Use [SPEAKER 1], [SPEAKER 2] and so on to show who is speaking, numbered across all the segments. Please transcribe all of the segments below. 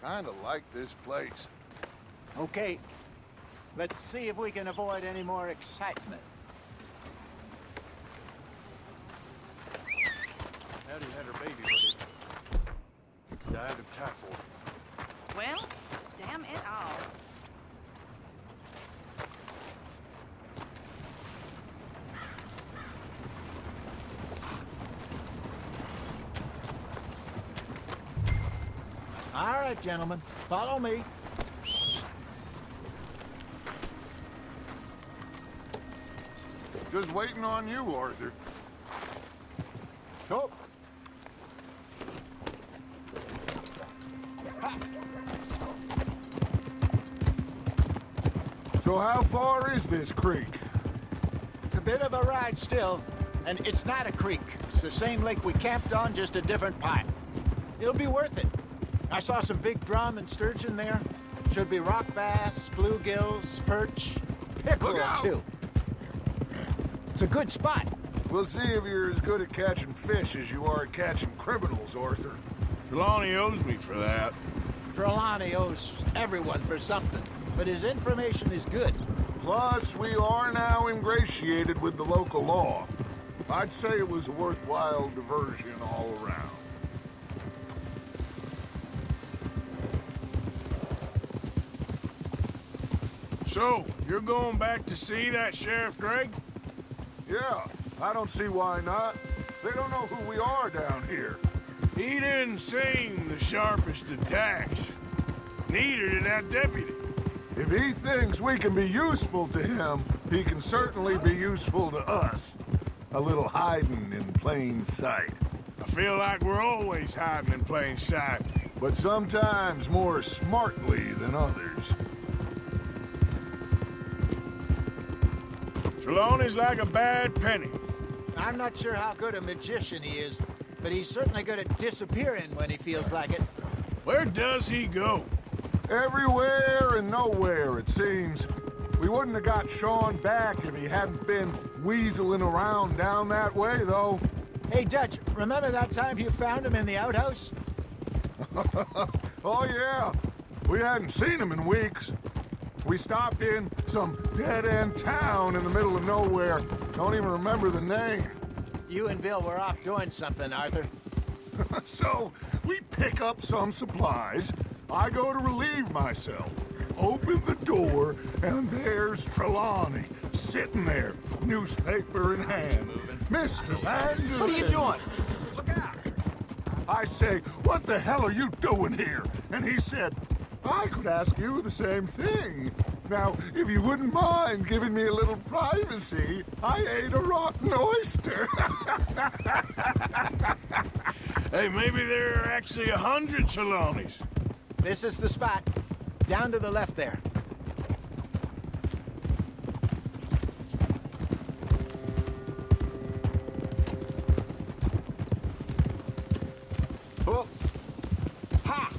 [SPEAKER 1] Kinda like this place.
[SPEAKER 2] Okay, let's see if we can avoid any more excitement.
[SPEAKER 1] Hattie had her baby, but it died of typhoid.
[SPEAKER 3] Well, damn it all.
[SPEAKER 2] All right, gentlemen, follow me.
[SPEAKER 1] Just waiting on you, Arthur.
[SPEAKER 2] Go.
[SPEAKER 1] So how far is this creek?
[SPEAKER 2] It's a bit of a ride still, and it's not a creek. It's the same lake we camped on, just a different part. It'll be worth it. I saw some big drum and sturgeon there. Should be rock bass, bluegills, perch, pickerel
[SPEAKER 1] Look out!
[SPEAKER 2] too. It's a good spot.
[SPEAKER 1] We'll see if you're as good at catching fish as you are at catching criminals, Arthur.
[SPEAKER 4] Trelawney owes me for that.
[SPEAKER 2] Trelawney owes everyone for something, but his information is good.
[SPEAKER 1] Plus, we are now ingratiated with the local law. I'd say it was a worthwhile diversion all around.
[SPEAKER 4] So, you're going back to see that Sheriff Gregg?
[SPEAKER 1] Yeah, I don't see why not. They don't know who we are down here.
[SPEAKER 4] He didn't seem the sharpest attacks. Neither did that deputy.
[SPEAKER 1] If he thinks we can be useful to him, he can certainly be useful to us. A little hiding in plain sight.
[SPEAKER 4] I feel like we're always hiding in plain sight.
[SPEAKER 1] But sometimes more smartly than others.
[SPEAKER 4] Trelawney's like a bad penny.
[SPEAKER 2] I'm not sure how good a magician he is, but he's certainly good at disappearing when he feels like it.
[SPEAKER 4] Where does he go?
[SPEAKER 1] Everywhere and nowhere, it seems. We wouldn't have got Sean back if he hadn't been weaseling around down that way, though.
[SPEAKER 2] Hey, Dutch, remember that time you found him in the outhouse?
[SPEAKER 1] Oh, yeah. We hadn't seen him in weeks. We stopped in some dead-end town in the middle of nowhere. Don't even remember the name.
[SPEAKER 2] You and Bill were off doing something, Arthur.
[SPEAKER 1] So, we pick up some supplies. I go to relieve myself. Open the door, and there's Trelawney, sitting there, newspaper in hand. Mr. Van Deusen.
[SPEAKER 2] What are you doing?
[SPEAKER 1] Look out! I say, what the hell are you doing here? And he said, I could ask you the same thing. Now, if you wouldn't mind giving me a little privacy, I ate a rotten oyster.
[SPEAKER 4] Hey, maybe there are actually 100 Trelawneys.
[SPEAKER 2] This is the spot. Down to the left there. Oh! Ha!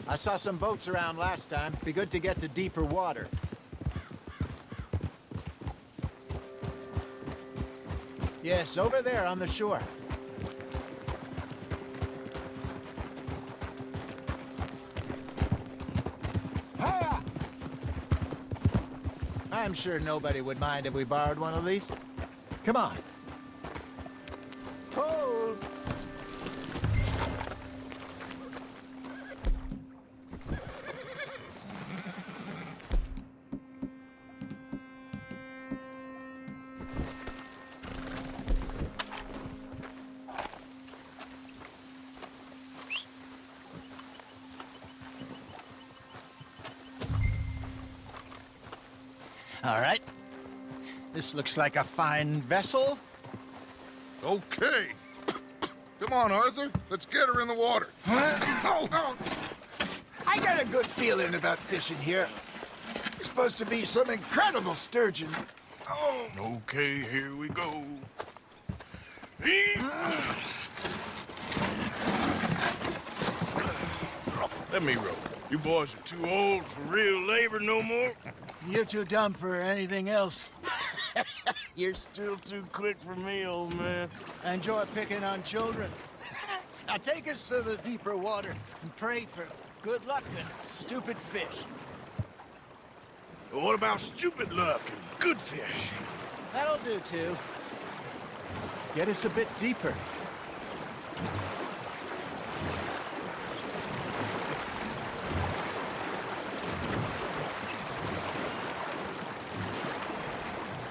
[SPEAKER 2] I saw some boats around last time. Be good to get to deeper water. Yes, over there on the shore. Hiya! I'm sure nobody would mind if we borrowed one of these. Come on. Hold! All right. This looks like a fine vessel.
[SPEAKER 1] Okay. Come on, Arthur. Let's get her in the water.
[SPEAKER 2] Oh. I got a good feeling about fishing here. It's supposed to be some incredible sturgeon. Oh.
[SPEAKER 4] Okay, here we go. Let me row. You boys are too old for real labor no more.
[SPEAKER 2] You're too dumb for anything else.
[SPEAKER 4] You're still too quick for me, old man.
[SPEAKER 2] I enjoy picking on children. Now take us to the deeper water and pray for good luck and stupid fish.
[SPEAKER 4] What about stupid luck and good fish?
[SPEAKER 2] That'll do, too. Get us a bit deeper.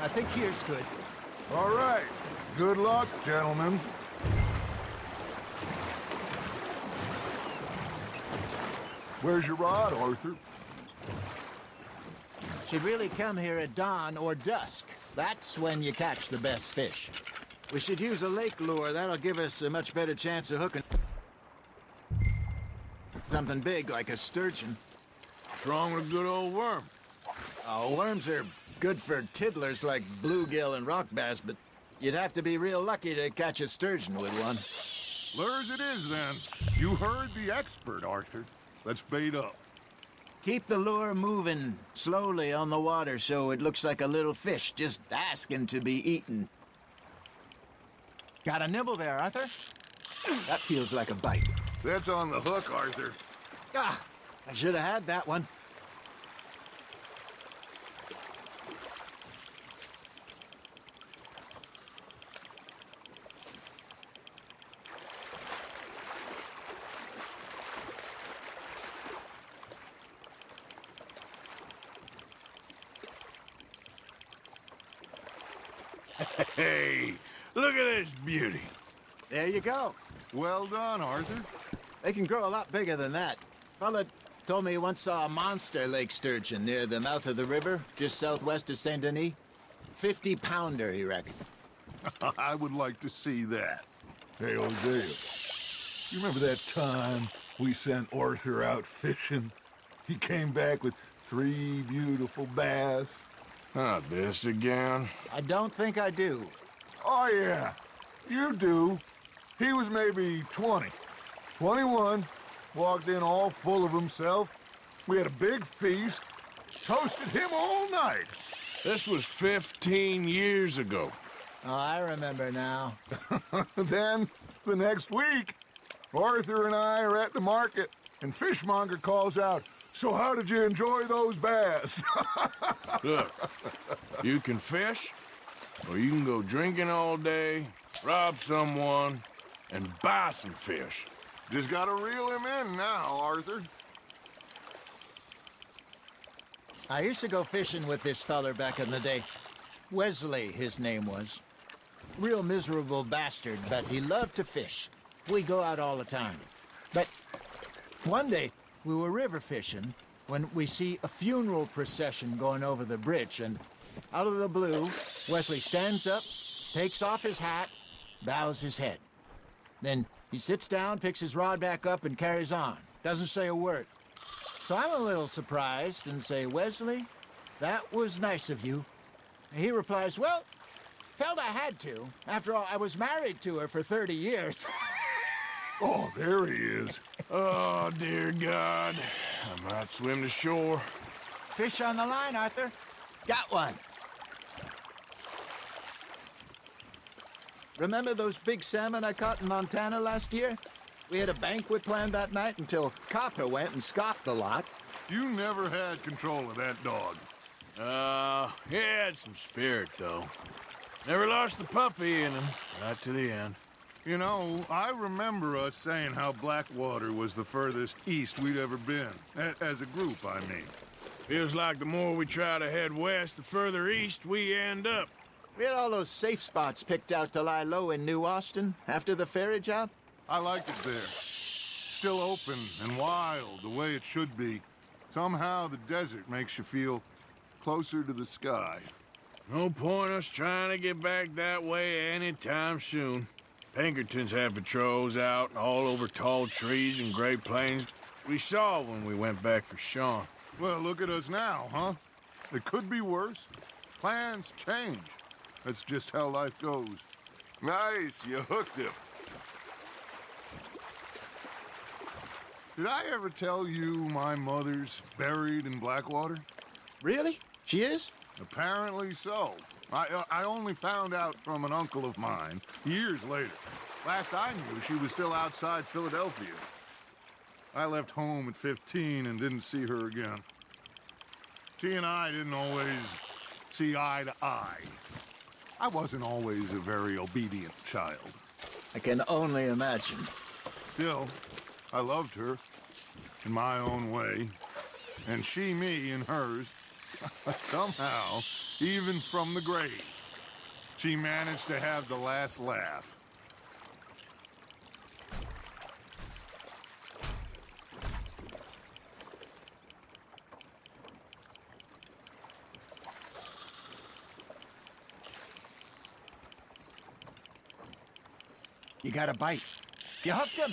[SPEAKER 2] I think here's good.
[SPEAKER 1] All right. Good luck, gentlemen. Where's your rod, Arthur?
[SPEAKER 2] Should really come here at dawn or dusk. That's when you catch the best fish. We should use a lake lure. That'll give us a much better chance of hooking something big like a sturgeon.
[SPEAKER 4] What's wrong with a good old worm?
[SPEAKER 2] Oh, worms are good for tiddlers like bluegill and rock bass, but you'd have to be real lucky to catch a sturgeon with one.
[SPEAKER 1] Lures it is, then. You heard the expert, Arthur. Let's bait up.
[SPEAKER 2] Keep the lure moving slowly on the water so it looks like a little fish just asking to be eaten. Got a nibble there, Arthur? That feels like a bite.
[SPEAKER 1] That's on the hook, Arthur.
[SPEAKER 2] Ah, I should have had that one.
[SPEAKER 4] Hey, look at this beauty.
[SPEAKER 2] There you go.
[SPEAKER 1] Well done, Arthur.
[SPEAKER 2] They can grow a lot bigger than that. Fella told me he once saw a monster lake sturgeon near the mouth of the river, just southwest of Saint Denis. 50-pounder, he reckoned.
[SPEAKER 1] I would like to see that. Hey, Hosea, you remember that time we sent Arthur out fishing? He came back with 3 beautiful bass.
[SPEAKER 4] Not this again.
[SPEAKER 2] I don't think I do.
[SPEAKER 1] Oh, yeah, you do. He was maybe 20, 21, walked in all full of himself. We had a big feast, toasted him all night.
[SPEAKER 4] This was 15 years ago.
[SPEAKER 2] Oh, I remember now.
[SPEAKER 1] Then, the next week, Arthur and I are at the market, and Fishmonger calls out, "So how did you enjoy those bass?"
[SPEAKER 4] Look, you can fish, or you can go drinking all day, rob someone, and buy some fish.
[SPEAKER 1] Just gotta reel him in now, Arthur.
[SPEAKER 2] I used to go fishing with this feller back in the day. Wesley, his name was. Real miserable bastard, but he loved to fish. We go out all the time. But one day, we were river fishing when we see a funeral procession going over the bridge, and out of the blue, Wesley stands up, takes off his hat, bows his head. Then he sits down, picks his rod back up, and carries on. Doesn't say a word. So I'm a little surprised and say, "Wesley, that was nice of you." And he replies, "Well, felt I had to. After all, I was married to her for 30 years.
[SPEAKER 1] Oh, there he is.
[SPEAKER 4] Oh, dear God. I might swim to shore.
[SPEAKER 2] Fish on the line, Arthur. Got one. Remember those big salmon I caught in Montana last year? We had a banquet planned that night until Copper went and scoffed a lot.
[SPEAKER 1] You never had control of that dog.
[SPEAKER 4] He had some spirit, though. Never lost the puppy in him, right to the end.
[SPEAKER 1] You know, I remember us saying how Blackwater was the furthest east we'd ever been. As a group, I mean.
[SPEAKER 4] Feels like the more we try to head west, the further east we end up.
[SPEAKER 2] We had all those safe spots picked out to lie low in New Austin after the ferry job.
[SPEAKER 1] I liked it there. Still open and wild, the way it should be. Somehow the desert makes you feel closer to the sky.
[SPEAKER 4] No point us trying to get back that way anytime soon. Pinkertons have patrols out all over tall trees and Great Plains. We saw when we went back for Sean.
[SPEAKER 1] Well, look at us now, huh? It could be worse. Plans change. That's just how life goes. Nice, you hooked him. Did I ever tell you my mother's buried in Blackwater?
[SPEAKER 2] Really? She is?
[SPEAKER 1] Apparently so. I only found out from an uncle of mine years later. Last I knew, she was still outside Philadelphia. I left home at 15 and didn't see her again. She and I didn't always see eye to eye. I wasn't always a very obedient child.
[SPEAKER 2] I can only imagine.
[SPEAKER 1] Still, I loved her in my own way, and she me in hers. Somehow, even from the grave, she managed to have the last laugh.
[SPEAKER 2] You got a bite. You hooked him.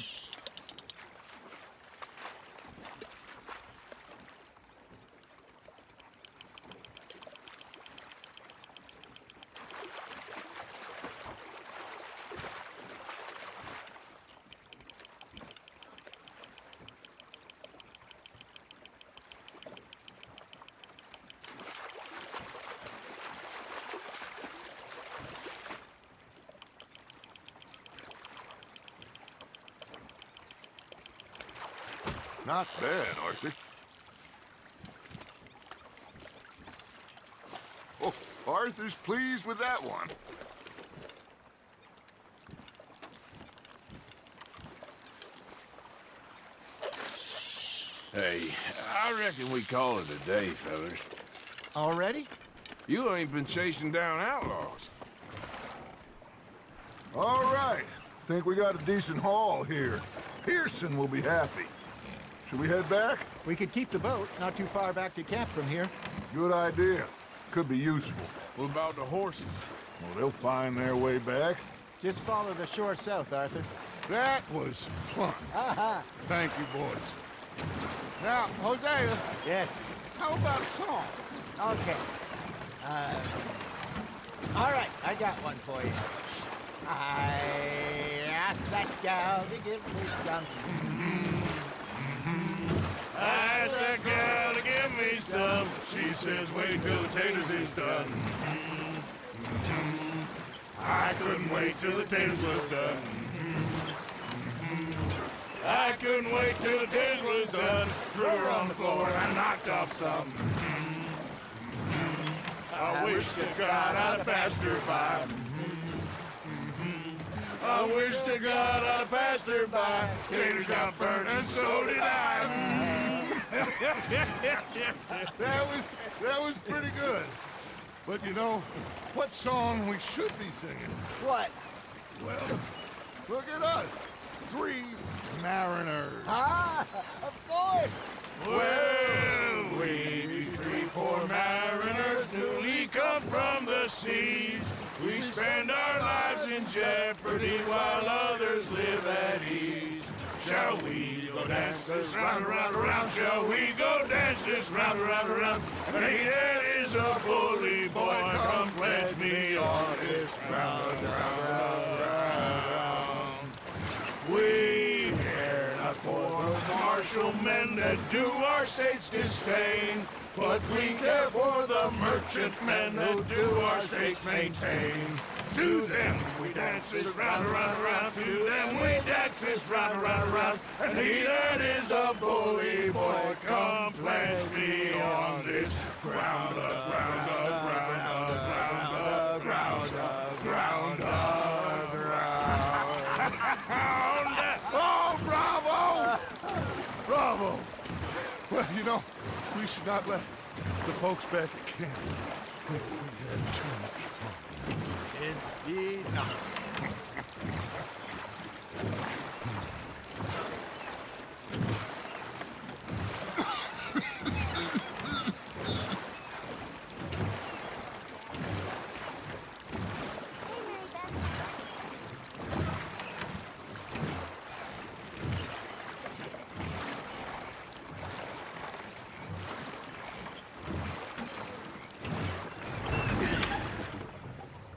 [SPEAKER 1] Not bad, Arthur. Oh, Arthur's pleased with that one.
[SPEAKER 4] Hey, I reckon we call it a day, fellas.
[SPEAKER 2] Already?
[SPEAKER 4] You ain't been chasing down outlaws.
[SPEAKER 1] All right. Think we got a decent haul here. Pearson will be happy. Should we head back?
[SPEAKER 2] We could keep the boat not too far back to camp from here.
[SPEAKER 1] Good idea. Could be useful.
[SPEAKER 4] What about the horses?
[SPEAKER 1] Well, they'll find their way back.
[SPEAKER 2] Just follow the shore south, Arthur.
[SPEAKER 1] That was fun. Thank you, boys. Now, Hosea,
[SPEAKER 2] Yes.
[SPEAKER 1] how about a song?
[SPEAKER 2] Okay. All right, I got one for you. I asked that gal to give me some.
[SPEAKER 4] I asked that gal to give me some. She says, wait till the taters is done. I couldn't wait till the taters was done. I couldn't wait till the taters was done. Threw her on the floor and I knocked off some. I wish to God I'd have passed her by. I wish to God I'd have passed her by. Taters got burned and so did I.
[SPEAKER 1] That was pretty good. But you know, what song we should be singing?
[SPEAKER 2] What?
[SPEAKER 1] Well, look at us. 3 mariners.
[SPEAKER 2] Ah, of course.
[SPEAKER 4] Well, we 3 poor mariners newly come from the seas. We spend our lives in jeopardy while others live at ease. Shall we go dance this round, around, around? Shall we go dance this round, around, around? Hey, there is a bully boy, come pledge me on this round, round, round. We care not for martial men that do our state's disdain, but we care for the merchant men that do our states maintain. To them we dance this round, around, around. To them we dance this round, around, around. And he that is a bully boy, come pledge me on this ground up, ground up, ground up, ground up, ground up, ground up, ground up.
[SPEAKER 1] Oh, bravo! Bravo! Well, you know, we should not let the folks back at camp think that we had too much fun.
[SPEAKER 2] Indeed not.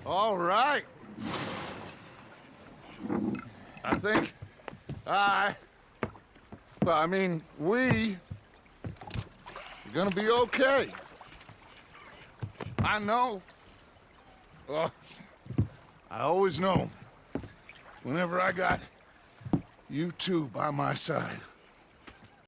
[SPEAKER 1] All right. I think we are gonna be okay. I know. I always know. Whenever I got you two by my side.